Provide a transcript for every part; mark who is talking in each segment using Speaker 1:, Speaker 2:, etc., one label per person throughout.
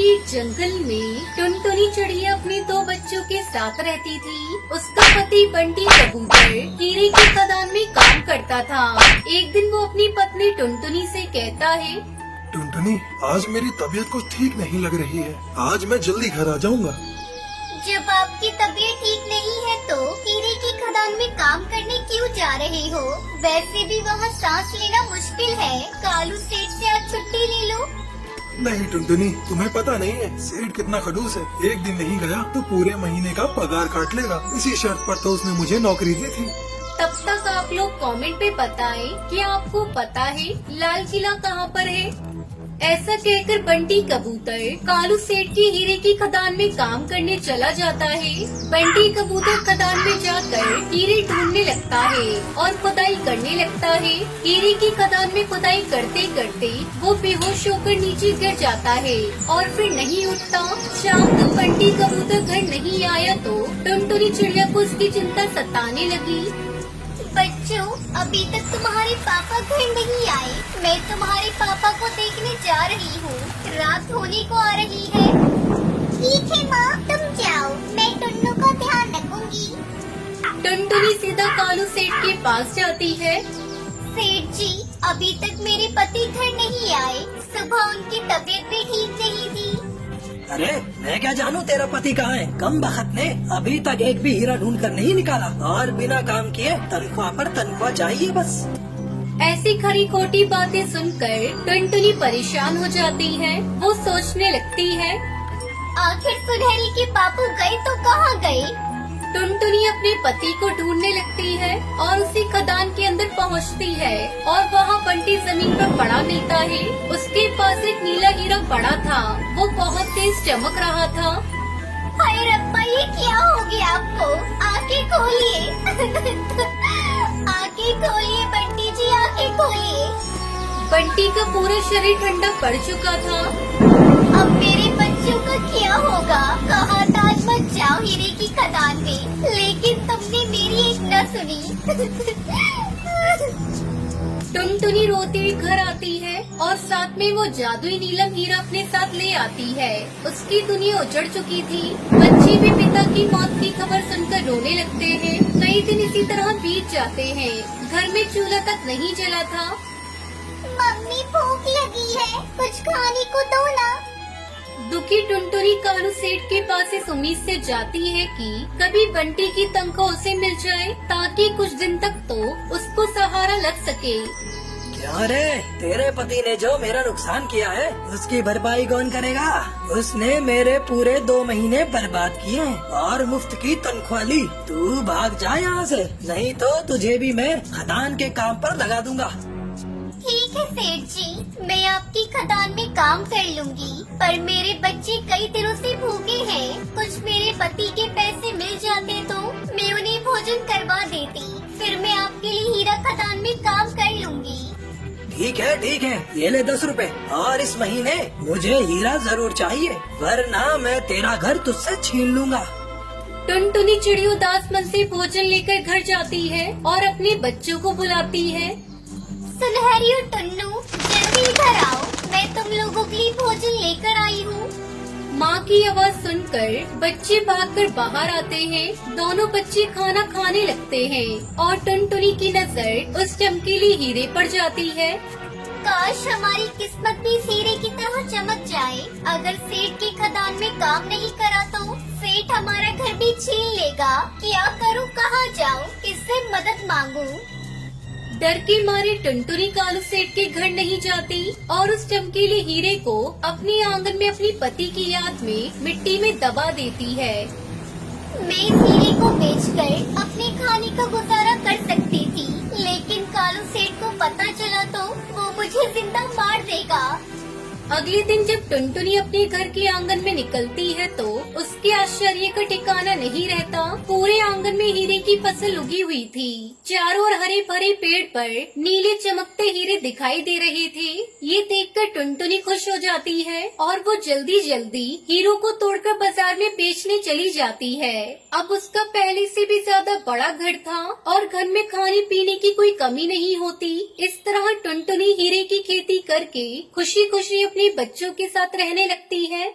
Speaker 1: एक जंगल में टुनटुनी चिड़िया अपने दो बच्चों के साथ रहती थी। उसका पति बंटी कबूतर हीरे की खदान में काम करता था। एक दिन वो अपनी पत्नी टुनटुनी से कहता है,
Speaker 2: टुनटुनी, आज मेरी तबीयत कुछ ठीक नहीं लग रही है। आज मैं जल्दी घर आ जाऊंगा।
Speaker 3: जब आपकी तबीयत ठीक नहीं है तो हीरे की खदान में काम करने क्यों जा रहे हो? वैसे भी वहाँ सांस लेना मुश्किल है। कालू सेठ से आज छुट्टी ले लो।
Speaker 2: नहीं टुनटुनी, तुम्हें पता नहीं है सेठ कितना खड़ूस है। एक दिन नहीं गया तो पूरे महीने का पगार काट लेगा। इसी शर्त पर तो उसने मुझे नौकरी दी थी।
Speaker 1: तब तक आप लोग कमेंट पे बताएं कि आपको पता है लाल किला कहाँ पर है। ऐसा कहकर बंटी कबूतर कालू सेठ की हीरे की खदान में काम करने चला जाता है। बंटी कबूतर खदान में जाकर हीरे ढूंढने लगता है और खुदाई करने लगता है। हीरे की खदान में खुदाई करते करते वो बेहोश होकर नीचे गिर जाता है और फिर नहीं उठता। शाम तक बंटी कबूतर घर नहीं आया तो टुनटुनी चिड़िया को उसकी चिंता सताने लगी।
Speaker 3: बच्चों, अभी तक तुम्हारे पापा घर नहीं आए। मैं तुम्हारे पापा को देखने जा रही हूँ। रात होने को आ रही है। ठीक है माँ, तुम जाओ, मैं टुन्नू का ध्यान रखूंगी।
Speaker 1: टुनटुनी सीधा कालू सेठ के पास जाती है।
Speaker 3: सेठ जी, अभी तक मेरे पति घर नहीं आए। सुबह उनकी तबीयत भी ठीक नहीं थी।
Speaker 4: अरे मैं क्या जानूँ तेरा पति कहाँ है? कम बखत ने अभी तक एक भी हीरा ढूंढ कर नहीं निकाला और बिना काम किए तनख्वाह पर तनख्वाह चाहिए बस।
Speaker 1: ऐसी खरी खोटी बातें सुनकर टुनटुनी परेशान हो जाती है। वो सोचने लगती है,
Speaker 3: आखिर सुनहरी के पापा गए तो कहाँ गए?
Speaker 1: टुनटुनी अपने पति को ढूंढने लगती है और उसी खदान के अंदर पहुंचती है और वहाँ बंटी जमीन पर पड़ा मिलता है। उसके पास एक नीला हीरा पड़ा था। वो बहुत तेज चमक रहा था।
Speaker 3: हाय रब्बा, ये क्या हो गया आपको? आंखें खोलिए। आंखें खोलिए बंटी जी, आंखें खोलिए।
Speaker 1: बंटी का पूरा शरीर ठंडा पड़ चुका था।
Speaker 3: अब मेरे बच्चों का क्या होगा? कहा था मत जाओ हीरे की खदान में, लेकिन तुमने मेरी एक न सुनी।
Speaker 1: टुनटुनी रोती हुई घर आती है और साथ में वो जादुई नीलम हीरा अपने साथ ले आती है। उसकी दुनिया उजड़ चुकी थी। बच्चे भी पिता की मौत की खबर सुनकर रोने लगते हैं। कई दिन इसी तरह बीत जाते हैं। घर में चूल्हा तक नहीं जला था।
Speaker 3: मम्मी, भूख लगी है, कुछ खाने को दो ना।
Speaker 1: दुखी टुनटुनी कालू सेठ के पास इस उम्मीद से जाती है कि कभी बंटी की तनख्वाह उसे मिल जाए ताकि कुछ दिन तक तो उसको सहारा लग सके।
Speaker 4: क्या रे, तेरे पति ने जो मेरा नुकसान किया है उसकी भरपाई कौन करेगा? उसने मेरे पूरे 2 महीने बर्बाद किए और मुफ्त की तनख्वाह ली। तू भाग जा यहाँ से, नहीं तो तुझे भी मैं खदान के काम पर लगा दूंगा।
Speaker 3: ठीक है सेठ जी, मैं आपकी खदान में काम कर लूंगी, पर मेरे बच्चे कई दिनों से भूखे हैं। कुछ मेरे पति के पैसे मिल जाते तो मैं उन्हें भोजन करवा देती। फिर मैं आपके लिए हीरा खदान में काम कर लूंगी।
Speaker 4: ठीक है, ये ले 10 रुपए और इस महीने मुझे हीरा जरूर चाहिए, वरना मैं तेरा घर तुझसे छीन लूंगा।
Speaker 1: टुनटुनी चिड़िया उदास मन से भोजन लेकर घर जाती है और अपने बच्चों को बुलाती है।
Speaker 3: सुनहरी और टुन्नू, जल्दी इधर आओ, मैं तुम लोगों के लिए भोजन लेकर आई हूँ।
Speaker 1: माँ की आवाज सुनकर बच्चे भागकर बाहर आते हैं। दोनों बच्चे खाना खाने लगते हैं और टुनटुनी की नजर उस चमकीले हीरे पर जाती है।
Speaker 3: काश हमारी किस्मत भी इस हीरे की तरह चमक जाए। अगर सेठ की खदान में काम नहीं करा तो सेठ हमारा घर भी छीन लेगा। क्या करूँ, कहाँ जाऊँ, किससे मदद मांगू?
Speaker 1: डर के मारे टुनटुनी कालू सेठ के घर नहीं जाती और उस चमकीले हीरे को अपने आंगन में अपनी पति की याद में मिट्टी में दबा देती है।
Speaker 3: मैं इस हीरे को बेचकर अपने खाने का गुजारा कर सकती थी, लेकिन कालू सेठ को पता चला तो वो मुझे जिंदा मार देगा।
Speaker 1: अगले दिन जब टुनटुनी अपने घर के आंगन में निकलती है तो उसके आश्चर्य का ठिकाना नहीं रहता। पूरे आंगन में हीरे की फसल उगी हुई थी। चारों ओर हरे भरे पेड़ पर नीले चमकते हीरे दिखाई दे रहे थे। ये देखकर टुनटुनी खुश हो जाती है और वो जल्दी जल्दी हीरों को तोड़कर बाजार में बेचने चली जाती है। अब उसका पहले से भी ज्यादा बड़ा घर था और घर में खाने पीने की कोई कमी नहीं होती। इस तरह टुनटुनी हीरे की खेती करके खुशी खुशी अपने बच्चों के साथ रहने लगती है।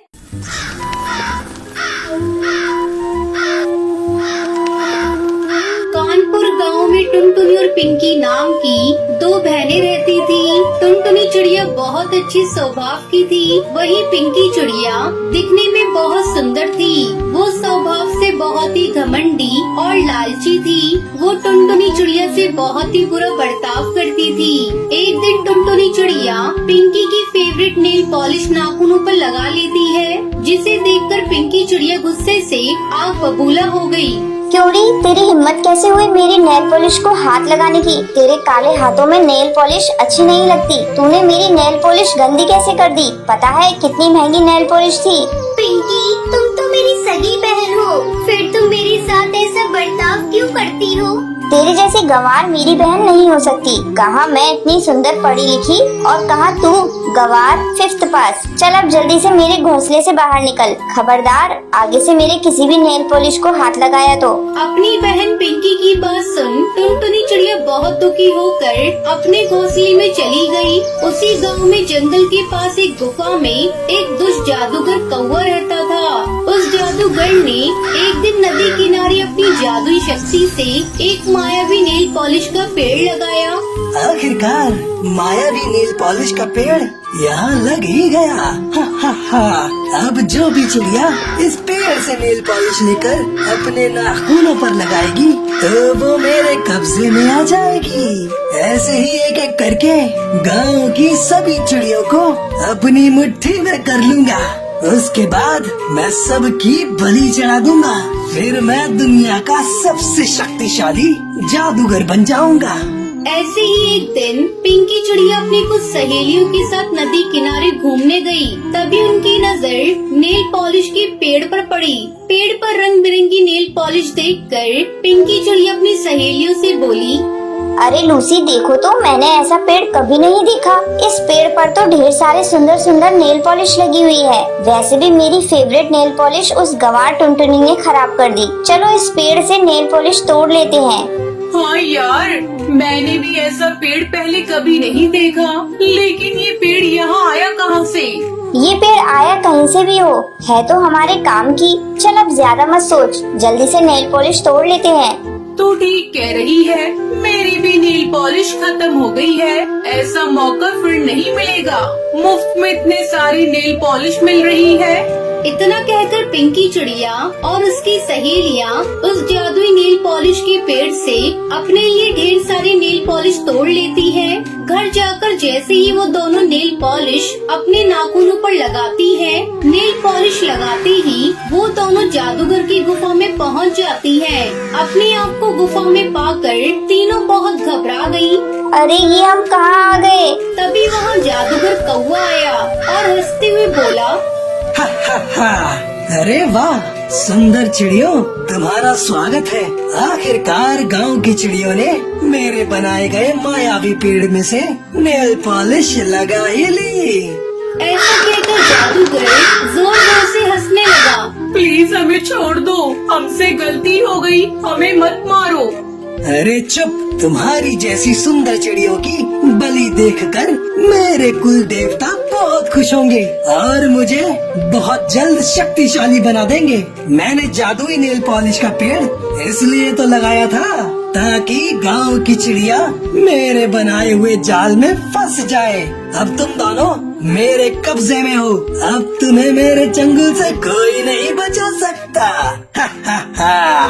Speaker 1: कानपुर गांव में टुनटुनी और पिंकी नाम की दो बहनें रहती थी। टुनटुनी चिड़िया बहुत अच्छी स्वभाव की थी, वहीं पिंकी चिड़िया दिखने में बहुत सुंदर थी। वो स्वभाव से बहुत ही घमंडी और लालची थी। वो टुनटुनी चिड़िया से बहुत ही बुरा बर्ताव करती थी। एक दिन टुनटुनी चिड़िया पिंकी की फेवरेट नेल पॉलिश नाखूनों पर लगा लेती है, जिसे देखकर पिंकी चिड़िया गुस्से से आग बबूला हो गई।
Speaker 3: क्योंड़ी तेरी हिम्मत कैसे हुई मेरी नेल पॉलिश को हाथ लगाने की? तेरे काले हाथों में नेल पॉलिश अच्छी नहीं लगती। तूने मेरी नेल पॉलिश गंदी कैसे कर दी? पता है कितनी महंगी नेल पॉलिश थी? पिंकी, तुम तो मेरी सगी बहन हो, फिर तुम मेरे साथ ऐसा बर्ताव क्यों करती हो? तेरे जैसी गंवार मेरी बहन नहीं हो सकती। कहाँ मैं इतनी सुंदर पढ़ी लिखी और कहाँ तू गंवार 5th पास। चल अब जल्दी से मेरे घोंसले से बाहर निकल। खबरदार आगे से मेरे किसी भी नेल पॉलिश को हाथ लगाया तो।
Speaker 1: अपनी बहन पिंकी की बात सुन टुनटुनी चिड़िया बहुत दुखी होकर अपने घोंसले में चली गई। उसी गांव में जंगल के पास एक गुफा में एक दुष्ट जादूगर कौवा रहता था। उस जादूगर ने एक दिन नदी किनारे अपनी जादुई शक्ति से एक मायावी नेल पॉलिश का पेड़ लगाया।
Speaker 4: आखिरकार मायावी नेल पॉलिश का पेड़ यहाँ लग ही गया। हा हा हा। अब जो भी चिड़िया इस पेड़ से नेल पॉलिश लेकर अपने नाखूनों पर लगाएगी तो वो मेरे कब्जे में आ जाएगी। ऐसे ही एक एक करके गांव की सभी चिड़ियों को अपनी मुट्ठी में कर लूंगा। उसके बाद मैं सबकी बलि चढ़ा दूंगा। फिर मैं दुनिया का सबसे शक्तिशाली जादूगर बन जाऊंगा।
Speaker 1: ऐसे ही एक दिन पिंकी चिड़िया अपनी कुछ सहेलियों के साथ नदी किनारे घूमने गई। तभी उनकी नजर नेल पॉलिश के पेड़ पर पड़ी। पेड़ पर रंग बिरंगी नेल पॉलिश देखकर पिंकी चिड़िया अपनी सहेलियों से बोली,
Speaker 3: अरे लूसी, देखो तो मैंने ऐसा पेड़ कभी नहीं देखा। इस पेड़ पर तो ढेर सारे सुंदर सुंदर नेल पॉलिश लगी हुई है। वैसे भी मेरी फेवरेट नेल पॉलिश उस गंवार टुनटुनी ने खराब कर दी। चलो इस पेड़ से नेल पॉलिश तोड़ लेते हैं।
Speaker 5: हाँ यार, मैंने भी ऐसा पेड़ पहले कभी नहीं देखा, लेकिन ये पेड़ यहाँ आया कहाँ से?
Speaker 3: ये पेड़ आया कहीं से भी हो, है तो हमारे काम की। चल अब ज्यादा मत सोच, जल्दी से नेल पॉलिश तोड़ लेते हैं।
Speaker 5: तो ठीक कह रही है, मेरी भी नेल पॉलिश खत्म हो गई है। ऐसा मौका फिर नहीं मिलेगा। मुफ्त में इतने सारी नेल पॉलिश मिल रही है।
Speaker 1: इतना कहकर पिंकी चिड़िया और उसकी सहेलियाँ उस जादुई नेल पॉलिश के पेड़ से अपने लिए ढेर सारी नेल पॉलिश तोड़ लेती है। घर जाकर जैसे ही वो दोनों नेल पॉलिश अपने नाखूनों पर लगाती है, नेल पॉलिश लगाते ही वो दोनों जादूगर की गुफा में पहुंच जाती है। अपने आप को गुफा में पाकर तीनों बहुत घबरा गई।
Speaker 3: अरे ये हम कहाँ आ गए?
Speaker 1: तभी वहाँ जादूगर कौवा आया और हंसते हुए बोला,
Speaker 4: हा हा हा। अरे वाह सुंदर चिड़ियों, तुम्हारा स्वागत है। आखिरकार गांव की चिड़ियों ने मेरे बनाए गए मायावी पेड़ में से नेल पॉलिश लगा ही ली।
Speaker 1: ऐसा कहकर जादूगर जोर जोर से हंसने लगा।
Speaker 5: प्लीज हमें छोड़ दो, हमसे गलती हो गई, हमें मत मारो।
Speaker 4: अरे चुप, तुम्हारी जैसी सुंदर चिड़ियों की बलि देखकर मेरे कुल देवता बहुत खुश होंगे और मुझे बहुत जल्द शक्तिशाली बना देंगे। मैंने जादुई नेल पॉलिश का पेड़ इसलिए तो लगाया था ताकि गांव की चिड़िया मेरे बनाए हुए जाल में फंस जाए। अब तुम दोनों मेरे कब्जे में हो। अब तुम्हें मेरे चंगुल से कोई नहीं बचा सकता। हा हा हा।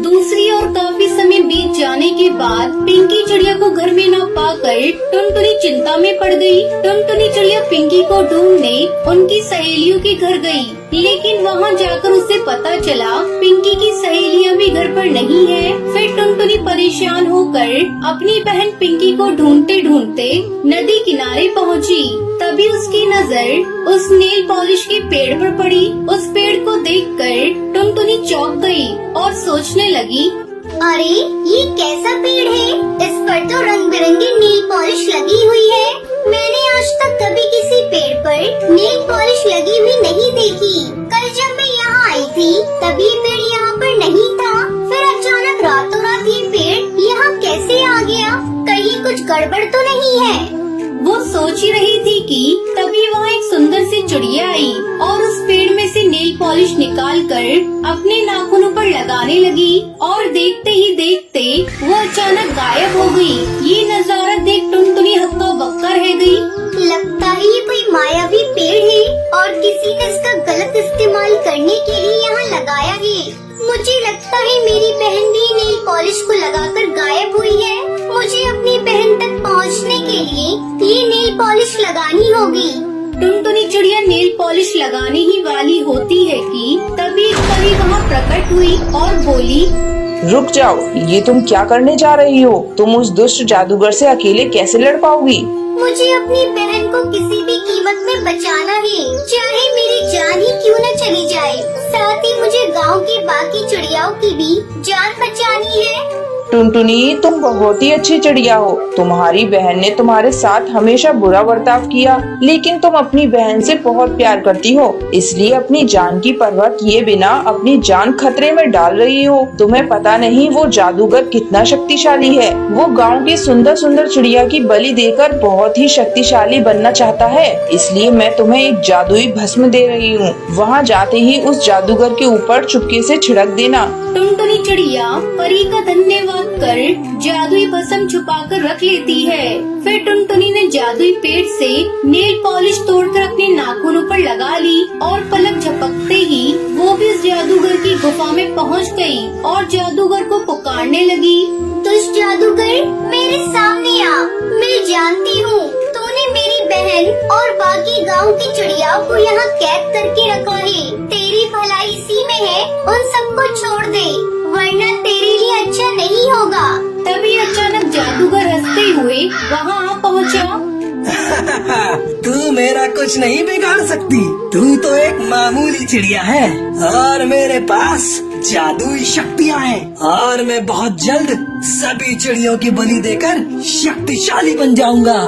Speaker 1: दूसरी ओर काफी समय बीत जाने के बाद पिंकी चिड़िया को घर में न पाकर टुनटुनी चिंता में पड़ गई। टुनटुनी चिड़िया पिंकी को ढूंढने उनकी सहेलियों के घर गई, लेकिन वहाँ जाकर उसे पता चला पिंकी की सहेलियाँ भी घर पर नहीं है। फिर टुनटुनी परेशान होकर अपनी बहन पिंकी को ढूंढते ढूंढते नदी किनारे पहुँची। तभी उसकी नजर उस नेल पॉलिश के पेड़ पर पड़ी। उस पेड़ को देखकर टुनटुनी चौंक गई और सोचने लगी,
Speaker 3: अरे ये कैसा पेड़ है? इस पर तो रंग बिरंगी नेल पॉलिश लगी हुई है। मैंने आज तक कभी किसी पेड़ पर नेल पॉलिश लगी हुई नहीं देखी। कल जब मैं यहाँ आई थी तब ये पेड़ यहाँ पर नहीं था। फिर अचानक रातों रात ये पेड़ यहाँ कैसे आ गया? कहीं कुछ गड़बड़ तो नहीं है?
Speaker 1: वो सोच ही रही थी कि तभी वहाँ एक सुंदर सी चिड़िया आई और उस पेड़ में से नेल पॉलिश निकाल कर अपने नाखूनों पर लगाने लगी और देखते ही देखते वो अचानक गायब हो गई। ये नजारा देख टुनटुनी हक्का बक्का रह गई।
Speaker 3: लगता है ये कोई मायावी पेड़ है और किसी ने इसका गलत इस्तेमाल करने के लिए यहाँ लगाया है। मुझे लगता है मेरी बहन भी नेल पॉलिश को लगाकर गायब हुई है। मुझे अपनी बहन तक पहुँचने के लिए ये नेल पॉलिश लगानी होगी।
Speaker 1: टुनटुनी चिड़िया नेल पॉलिश लगाने ही वाली होती है कि तभी एक परी वहाँ प्रकट हुई और बोली,
Speaker 6: रुक जाओ, ये तुम क्या करने जा रही हो? तुम उस दुष्ट जादूगर से अकेले कैसे लड़ पाओगी?
Speaker 3: मुझे अपनी बहन को किसी भी कीमत में बचाना है, चाहे मेरी जान ही क्यों न चली जाए। साथ ही मुझे गांव की बाकी चिड़ियाओं की भी जान बचानी है।
Speaker 6: टुनटुनी, तुम बहुत ही अच्छी चिड़िया हो। तुम्हारी बहन ने तुम्हारे साथ हमेशा बुरा बर्ताव किया, लेकिन तुम अपनी बहन से बहुत प्यार करती हो, इसलिए अपनी जान की परवाह किए बिना अपनी जान खतरे में डाल रही हो। तुम्हें पता नहीं वो जादूगर कितना शक्तिशाली है। वो गांव की सुंदर सुंदर चिड़िया की बलि देकर बहुत ही शक्तिशाली बनना चाहता है, इसलिए मैं तुम्हें एक जादुई भस्म दे रही हूँ। वहाँ जाते ही उस जादूगर के ऊपर चुपके से छिड़क देना।
Speaker 1: टुनटुनी चिड़िया परी का धन्यवाद कर जादुई भस्म छुपा कर रख लेती है। फिर टुनटुनी ने जादुई पेड़ से नेल पॉलिश तोड़कर अपने नाखूनों पर लगा ली और पलक झपकते ही वो भी उस जादूगर की गुफा में पहुंच गई और जादूगर को पुकारने लगी।
Speaker 3: दुष्ट जादूगर, मेरे सामने आ। मैं जानती हूँ तूने मेरी बहन और बाकी गांव की चिड़ियाओं को यहाँ कैद करके रखा है। तेरी भलाई इसी में है, उन सबको छोड़ दे, वरना तेरे लिए अच्छा नहीं होगा।
Speaker 1: तभी अचानक जादूगर हंसते हुए वहाँ आ पहुँचा।
Speaker 4: तू मेरा कुछ नहीं बिगाड़ सकती। तू तो एक मामूली चिड़िया है और मेरे पास जादुई शक्तियाँ हैं और मैं बहुत जल्द सभी चिड़ियों की बलि देकर शक्तिशाली बन जाऊंगा।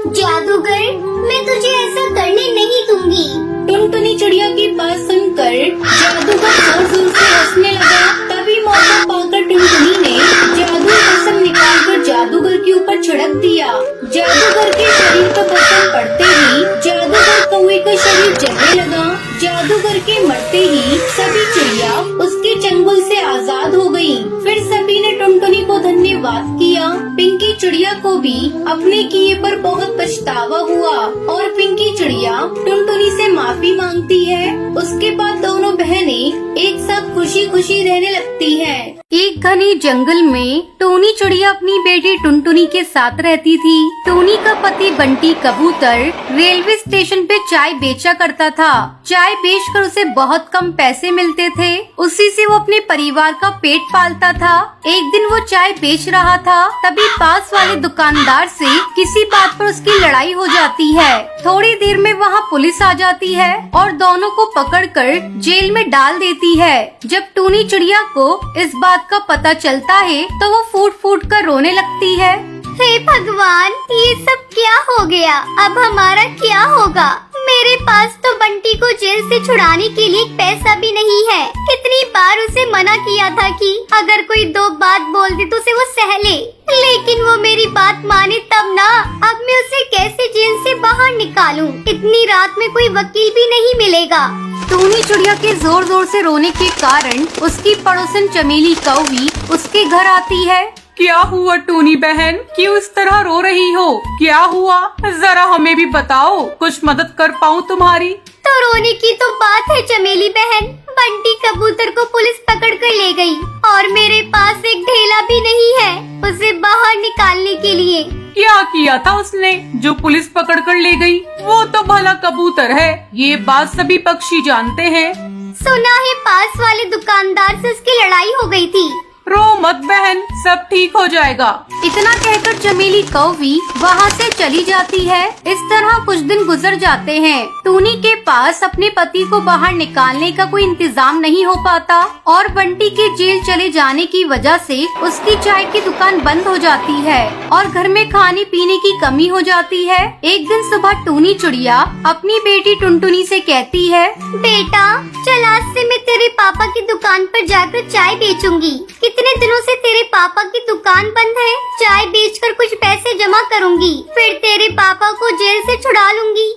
Speaker 3: जादूगर, मैं तुझे ऐसा करने नहीं दूंगी।
Speaker 1: टुनटुनी चिड़िया की बात सुनकर जादूगर जोर जोर से हंसने लगा। तभी मौका पाकर टुनटुनी ने जादुई भस्म निकालकर जादूगर के ऊपर छिड़क दिया। जादूगर के शरीर पर भस्म पड़ते ही जादूगर कौवे का शरीर जलने लगा। जादूगर के मरते ही सभी चिड़िया उसके चंगुल से आजाद हो गयी। फिर सभी ने टुनटुनी को धन्यवाद किया। पिंकी चिड़िया को भी अपने किए पर बहुत पछतावा हुआ और पिंकी चिड़िया टुनटुनी से माफी मांगती है। उसके बाद दोनों बहनें एक साथ खुशी खुशी रहने लगती हैं। एक घने जंगल में टोनी चिड़िया अपनी बेटी टुनटुनी के साथ रहती थी। टोनी का पति बंटी कबूतर रेलवे स्टेशन पे चाय बेचा करता था। चाय बेचकर उसे बहुत कम पैसे मिलते थे, उसी से वो अपने परिवार का पेट पालता था। एक दिन वो चाय बेच रहा था, तभी पास वाले दुकानदार से किसी बात पर उसकी लड़ाई हो जाती है। थोड़ी देर में वहाँ पुलिस आ जाती है और दोनों को पकड़कर जेल में डाल देती है। जब टोनी चिड़िया को इस बात का पता चलता है तो वो फूट फूट कर रोने लगती है।
Speaker 3: हे भगवान, ये सब क्या हो गया? अब हमारा क्या होगा? मेरे पास तो बंटी को जेल से छुड़ाने के लिए पैसा भी नहीं है। कितनी बार उसे मना किया था कि अगर कोई दो बात बोल दे तो उसे वो सह ले, लेकिन वो मेरी बात माने तब ना। अब मैं उसे कैसे जेल से बाहर निकालूं? इतनी रात में कोई वकील भी नहीं मिलेगा।
Speaker 1: टोनी चिड़िया के जोर जोर से रोने के कारण उसकी पड़ोसन चमेली कौवी उसके घर आती है।
Speaker 5: क्या हुआ टोनी बहन, क्यों इस तरह रो रही हो? क्या हुआ, जरा हमें भी बताओ, कुछ मदद कर पाऊँ तुम्हारी।
Speaker 3: तो रोने की तो बात है चमेली बहन। बंटी कबूतर को पुलिस पकड़ कर ले गई और मेरे पास एक ढेला भी नहीं है उसे बाहर निकालने के लिए।
Speaker 5: क्या किया था उसने जो पुलिस पकड़ कर ले गई? वो तो भला कबूतर है, ये बात सभी पक्षी जानते हैं।
Speaker 3: सुना है पास वाले दुकानदार से उसकी लड़ाई हो गई थी।
Speaker 5: रो मत बहन, सब ठीक हो जाएगा।
Speaker 1: इतना कहकर चमेली कौवी वहाँ से चली जाती है। इस तरह कुछ दिन गुजर जाते हैं। टोनी के पास अपने पति को बाहर निकालने का कोई इंतजाम नहीं हो पाता और बंटी के जेल चले जाने की वजह से उसकी चाय की दुकान बंद हो जाती है और घर में खाने पीने की कमी हो जाती है। एक दिन सुबह टोनी चिड़िया अपनी बेटी टुनटुनी से कहती है,
Speaker 3: बेटा चल आज से मैं तेरे पापा की दुकान पर जाकर चाय बेचूंगी। कितने दिनों से तेरे पापा की दुकान बंद है, चाय बेचकर कुछ पैसे जमा करूंगी, फिर तेरे पापा को जेल से छुड़ा लूंगी।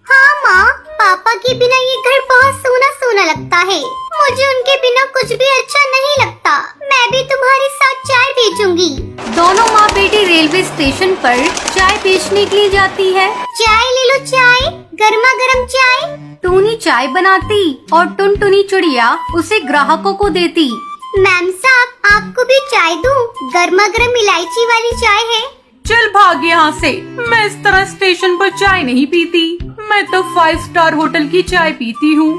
Speaker 3: हाँ माँ, पापा के बिना ये घर बहुत सूना सूना लगता है। मुझे उनके बिना कुछ भी अच्छा नहीं लगता। मैं भी तुम्हारे साथ चाय बेचूंगी।
Speaker 1: दोनों माँ बेटी रेलवे स्टेशन पर चाय बेचने के लिए जाती है।
Speaker 3: चाय ले लो, चाय, गर्मा गर्म चाय।
Speaker 1: टूनी चाय बनाती और टुनटुनी चिड़िया उसे ग्राहकों को देती।
Speaker 3: मैम साहब, आपको भी चाय दूं? गर्मा गर्म इलायची वाली चाय है।
Speaker 5: चल भाग यहाँ से। मैं इस तरह स्टेशन पर चाय नहीं पीती। मैं तो 5 स्टार होटल की चाय पीती हूँ।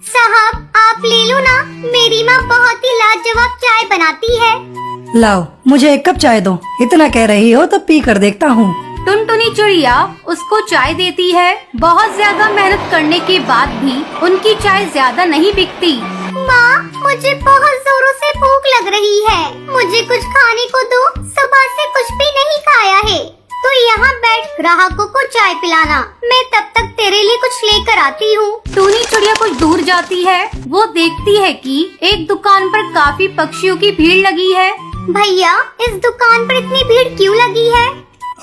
Speaker 3: साहब, आप ले लो ना, मेरी माँ बहुत ही लाजवाब चाय बनाती है।
Speaker 4: लाओ, मुझे एक कप चाय दो। इतना कह रही हो तो पी कर देखता हूँ।
Speaker 1: टुनटुनी चिड़िया उसको चाय देती है। बहुत ज्यादा मेहनत करने के बाद भी उनकी चाय ज्यादा नहीं बिकती।
Speaker 3: माँ, मुझे बहुत जोरों से भूख लग रही है। मुझे कुछ खाने को दो, सुबह से कुछ भी नहीं खाया है। तो यहाँ बैठ ग्राहकों को चाय पिलाना, मैं तब तक तेरे लिए कुछ लेकर आती हूँ।
Speaker 1: टूनी चिड़िया कुछ दूर जाती है। वो देखती है कि एक दुकान पर काफी पक्षियों की भीड़ लगी है।
Speaker 3: भैया, इस दुकान पर इतनी भीड़ क्यों लगी है?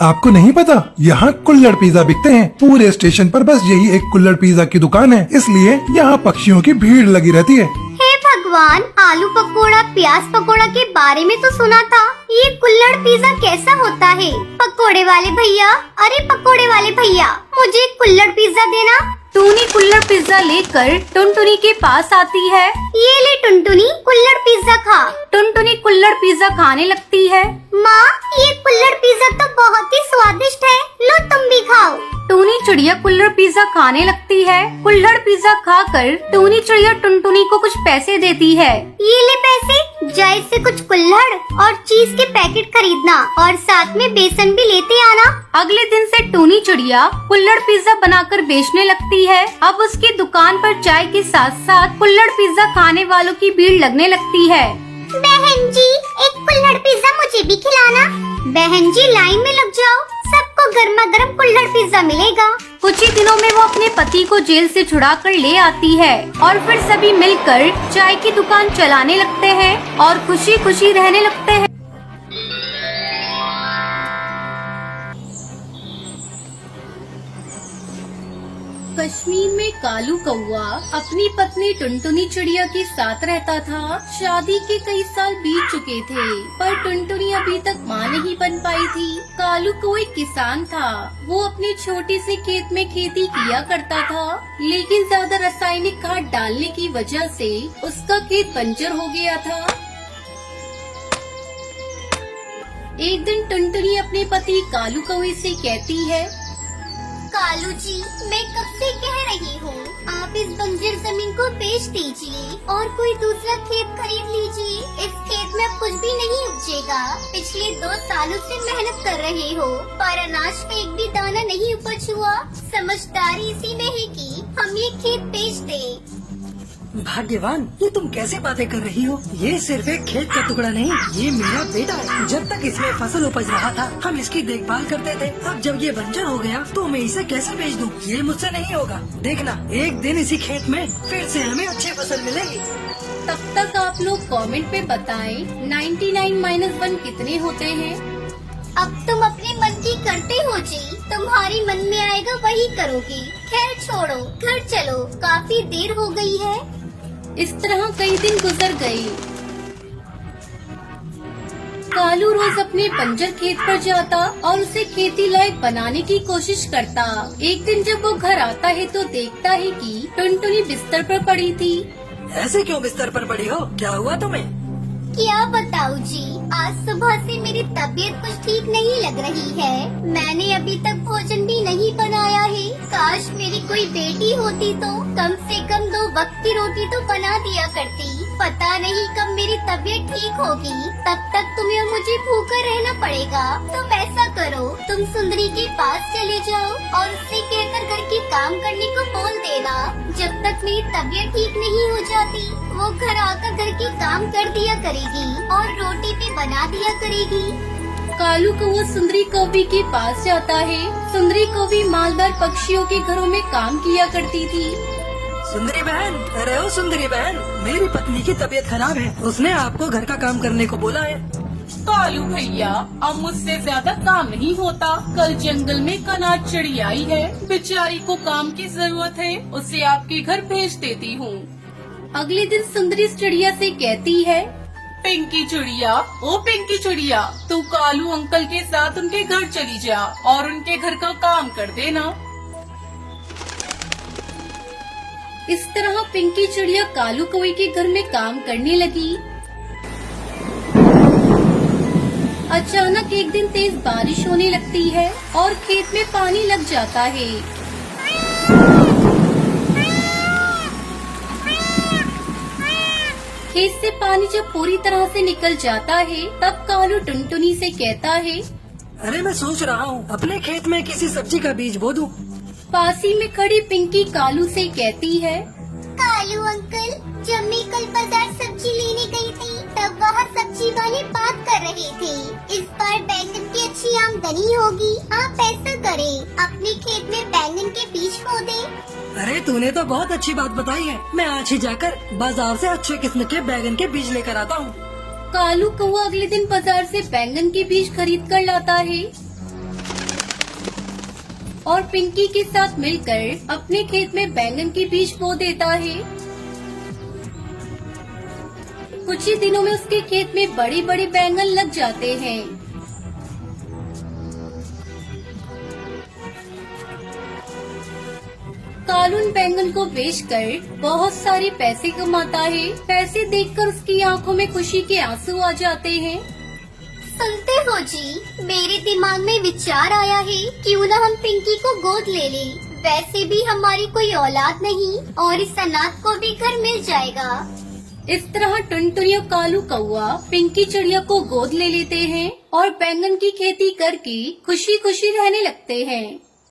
Speaker 2: आपको नहीं पता, यहाँ कुल्हड़ पिज्जा बिकते हैं। पूरे स्टेशन पर बस यही एक कुल्हड़ पिज्जा की दुकान है, इसलिए यहाँ पक्षियों की भीड़ लगी रहती है।
Speaker 3: हे भगवान, आलू पकोड़ा, प्याज पकोड़ा के बारे में तो सुना था, ये कुल्हड़ पिज्जा कैसा होता है? पकोड़े वाले भैया, अरे पकोड़े वाले भैया, मुझे कुल्हड़ पिज्जा देना।
Speaker 1: टूनी कुल्हड़ पिज्जा लेकर टुनटुनी के पास आती है।
Speaker 3: ये ले टुनटुनी, कुल्हड़ पिज्जा खा।
Speaker 1: टुनटुनी कुल्हड़ पिज्जा खाने लगती है।
Speaker 3: माँ, ये कुल्हड़ पिज्जा तो बहुत ही स्वादिष्ट है, लो तुम भी खाओ।
Speaker 1: टूनी चिड़िया कुल्हड़ पिज्जा खाने लगती है। कुल्हड़ पिज्जा खाकर टूनी चिड़िया टुनटुनी को कुछ पैसे देती है।
Speaker 3: ये ले पैसे, जा इससे कुछ कुल्हड़ और चीज के पैकेट खरीदना और साथ में बेसन भी लेते आना।
Speaker 1: अगले दिन से टूनी चिड़िया कुल्हड़ पिज्जा बनाकर बेचने लगती है। अब उसकी दुकान पर चाय के साथ साथ कुल्हड़ पिज्जा खाने वालों की भीड़ लगने लगती है।
Speaker 3: बहन जी, एक कुल्हड़ पिज्जा मुझे भी खिलाना। बहन जी, लाइन में लग जाओ, सबको गर्मा गर्म कुल्हड़ पिज्जा मिलेगा।
Speaker 1: कुछ ही दिनों में वो अपने पति को जेल से छुड़ा कर ले आती है और फिर सभी मिलकर चाय की दुकान चलाने लगते हैं और खुशी खुशी रहने लगते हैं। कश्मीर में कालू कौआ अपनी पत्नी टुनटुनी चिड़िया के साथ रहता था। शादी के कई साल बीत चुके थे, पर टुनटुनी अभी तक माँ नहीं बन पाई थी। कालू को एक किसान था। वो अपने छोटे से खेत में खेती किया करता था, लेकिन ज्यादा रासायनिक खाद डालने की वजह से उसका खेत बंजर हो गया था। एक दिन टुनटुनी अपने पति कालू कौए से कहती है,
Speaker 3: कालू जी, मैं कब से कह रही हूँ, आप इस बंजर जमीन को बेच दीजिए और कोई दूसरा खेत खरीद लीजिए। इस खेत में अब कुछ भी नहीं उपजेगा। पिछले 2 सालों से मेहनत कर रहे हो, पर अनाज का एक भी दाना नहीं उपज हुआ। समझदारी इसी में है कि हम ये खेत बेच दें।
Speaker 4: भाग्यवान, ये तुम कैसे बातें कर रही हो? ये सिर्फ एक खेत का टुकड़ा नहीं, ये मेरा बेटा है। जब तक इसमें फसल उपज रहा था, हम इसकी देखभाल करते थे। अब जब ये बंजर हो गया तो मैं इसे कैसे बेच दूं? ये मुझसे नहीं होगा। देखना, एक दिन इसी खेत में फिर से हमें अच्छी फसल मिलेगी।
Speaker 1: तब तक आप लोग कमेंट पे बताएं 99 - 1 कितने होते हैं।
Speaker 3: अब तुम अपने मन की करते हो जी, तुम्हारी मन में आएगा वही करोगी। खैर छोड़ो, घर चलो, काफी देर हो गई है।
Speaker 1: इस तरह कई दिन गुजर गए। कालू रोज अपने बंजर खेत पर जाता और उसे खेती लायक बनाने की कोशिश करता। एक दिन जब वो घर आता है तो देखता है कि टुनटुनी बिस्तर पर पड़ी थी।
Speaker 4: ऐसे क्यों बिस्तर पर पड़ी हो? क्या हुआ तुम्हें?
Speaker 3: क्या बताऊं जी, आज सुबह से मेरी तबीयत कुछ ठीक नहीं लग रही है। मैंने अभी तक भोजन भी नहीं बनाया है। काश मेरी कोई बेटी होती तो कम से कम 2 वक्त की रोटी तो बना दिया करती। पता नहीं कब मेरी तबीयत ठीक होगी, तब तक तुम्हें और मुझे भूखा रहना पड़ेगा। तुम ऐसा करो, तुम सुंदरी के पास चले जाओ और उससे कहकर घर के काम करने को बोल देना। जब तक मेरी तबीयत ठीक नहीं हो जाती, वो घर आकर घर के काम कर दिया करेगी और रोटी भी बना दिया करेगी।
Speaker 1: कालू कौवा सुंदरी कौवी के पास जाता है। सुंदरी कौवी मालदार पक्षियों के घरों में काम किया करती थी।
Speaker 4: सुंदरी बहन, अरे ओ सुंदरी बहन, मेरी पत्नी की तबीयत खराब है। उसने आपको घर का काम करने को बोला है।
Speaker 5: कालू भैया, अब मुझसे ज्यादा काम नहीं होता। कल जंगल में एक अनाथ चिड़िया आई है, बेचारी को काम की जरूरत है, उसे आपके घर भेज देती हूँ।
Speaker 1: अगले दिन सुंदरी चिड़िया से कहती है,
Speaker 5: पिंकी चिड़िया, ओ पिंकी चिड़िया, तू कालू अंकल के साथ उनके घर चली जा और उनके घर का काम कर देना।
Speaker 1: इस तरह पिंकी चिड़िया कालू कौवे के घर में काम करने लगी। अचानक एक दिन तेज बारिश होने लगती है और खेत में पानी लग जाता है। खेत से पानी जब पूरी तरह से निकल जाता है, तब कालू टुनटुनी से कहता है,
Speaker 4: अरे मैं सोच रहा हूँ अपने खेत में किसी सब्जी का बीज बो दूं।
Speaker 1: पासी में खड़ी पिंकी कालू से कहती है,
Speaker 3: कालू अंकल, जब मैं कल बाजार सब्जी लेने गई थी, तब वहाँ सब्जी वाले बात कर रहे थे, इस बार बैंगन की अच्छी आमदनी होगी। आप ऐसा करें, अपने खेत में बैंगन के बीज बो दें।
Speaker 4: अरे तूने तो बहुत अच्छी बात बताई है, मैं आज ही जाकर बाजार से अच्छे किस्म के बैंगन के बीज लेकर आता हूँ।
Speaker 1: कालू कौवा अगले दिन बाजार से बैंगन के बीज खरीद कर लाता है और पिंकी के साथ मिलकर अपने खेत में बैंगन के बीज बो देता है। कुछ ही दिनों में उसके खेत में बड़े बड़े बैंगन लग जाते हैं। कालू उन बैंगन को बेचकर बहुत सारे पैसे कमाता है। पैसे देखकर उसकी आंखों में खुशी के आंसू आ जाते हैं।
Speaker 3: सुनते हो जी, मेरे दिमाग में विचार आया है, क्यों न हम पिंकी को गोद ले लें। वैसे भी हमारी कोई औलाद नहीं और इस अनाथ को भी घर मिल जाएगा।
Speaker 1: इस तरह टुनटुनी और कालू कौवा पिंकी चिड़िया को गोद ले लेते हैं और बैंगन की खेती करके खुशी खुशी रहने लगते हैं।